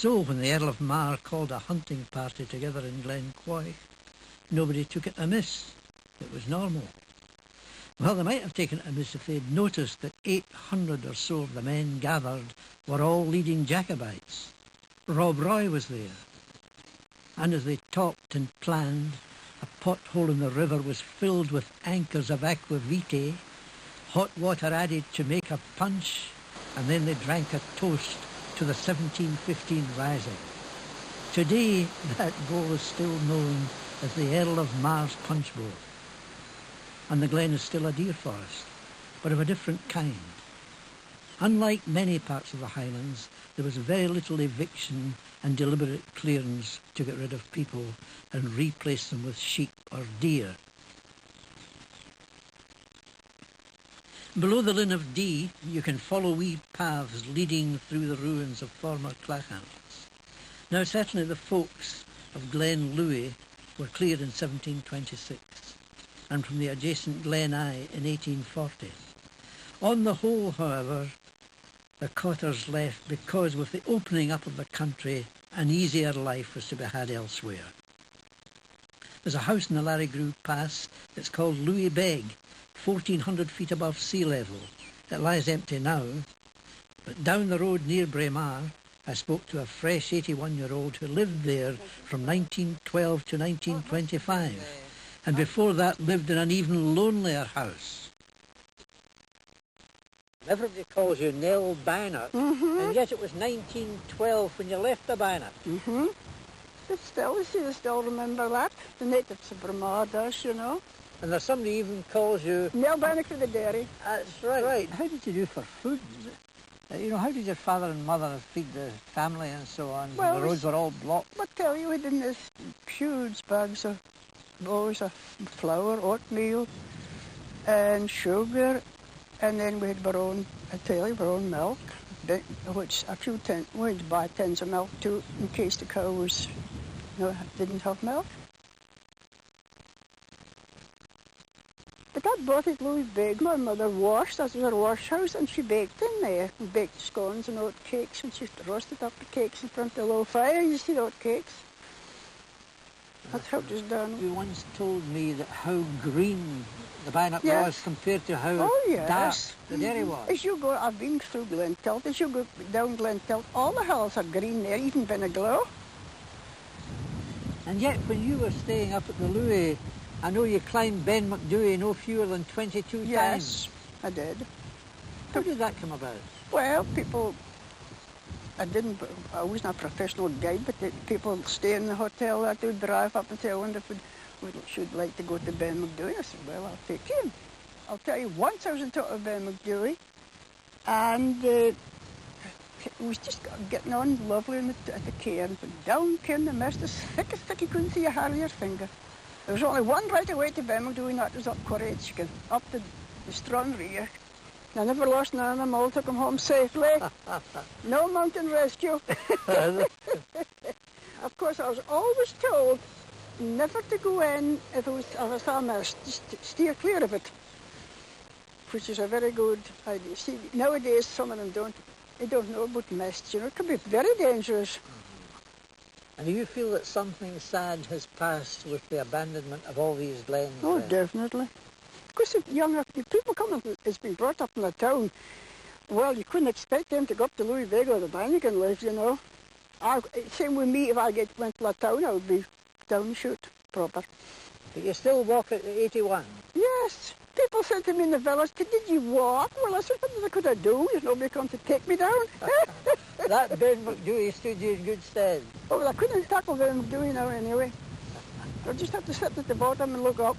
So when the Earl of Mar called a hunting party together in Glen Quoich, nobody took it amiss. It was normal. Well, they might have taken it amiss if they'd noticed that 800 or so of the men gathered were all leading Jacobites. Rob Roy was there. And as they talked and planned, a pothole in the river was filled with anchors of aqua vitae, hot water added to make a punch, and then they drank a toast to the 1715 rising. Today, that bowl is still known as the Earl of Mar's Punch Bowl. And the glen is still a deer forest, but of a different kind. Unlike many parts of the Highlands, there was very little eviction and deliberate clearance to get rid of people and replace them with sheep or deer. Below the Linn of Dee, you can follow wee paths leading through the ruins of former clachants. Now, certainly the folks of Glen Louis were cleared in 1726, and from the adjacent Glen Eye in 1840. On the whole, however, the cotters left because with the opening up of the country, an easier life was to be had elsewhere. There's a house in the Larrigrew Pass that's called Louis Beg, 1,400 feet above sea level. It lies empty now, but down the road near Braemar, I spoke to a fresh 81-year-old who lived there from 1912 to 1925, and before that lived in an even lonelier house. Everybody calls you Nell Barnett, and yet it was 1912 when you left the Barnett. But still, you see, I still remember that. The natives of Braemar does, you know. And there's somebody even calls you... Nell Barnett for the dairy. That's right. How did you do for food? You know, how did your father and mother feed the family and so on? Well, the roads were all blocked. I tell you, we had in this huge bags of bowls of flour, oatmeal, and sugar, and then we had our own, I tell you, our own milk, which we'd buy tins of milk too, in case the cow was, didn't have milk. But that bought at Louis Beg. My mother washed, that was her wash house, and she baked in there. And baked scones and oat cakes, and she roasted up the cakes in front of the low fire. You see the oat cakes? That's how it was done. You once told me that how green the Barnett was compared to how dark the dairy was. As you go, I've been through Glen Tilt. As you go down Glen Tilt, all the hills are green there, even Benaglow. And yet, when you were staying up at the Louis, I know you climbed Ben McDewey no fewer than 22 times. Yes, I did. How did that come about? Well, people, I wasn't a professional guide, but people stay in the hotel that they would drive up and say, I wonder if we should like to go to Ben McDewey. I said, well, I'll take you. I'll tell you, once I was in top of Ben McDewey, and it was just getting on lovely at the cairn, but down came the mist, as thick you couldn't see a hair of your finger. There was only one right away to Ben McDewey, and that was up Quoich, up the Strand Weir. I never lost none of them, all took them home safely. No mountain rescue. Of course, I was always told never to go in if I saw a mist, just steer clear of it, which is a very good idea. See, nowadays some of them don't know about mists, it can be very dangerous. And do you feel that something sad has passed with the abandonment of all these glens? Oh, definitely. Because if people has been brought up in the town, well, you couldn't expect them to go up to Louis Beg or the Bannock and live, Same with me, if I went to the town, I would be down shoot proper. But you still walk at 81? Yes. People said to me in the village, did you walk? Well, I said, what could I do? There's nobody come to take me down. That Ben McDewey stood you in good stead. Oh, well, I couldn't tackle Ben McDewey now anyway. I just have to sit at the bottom and look up.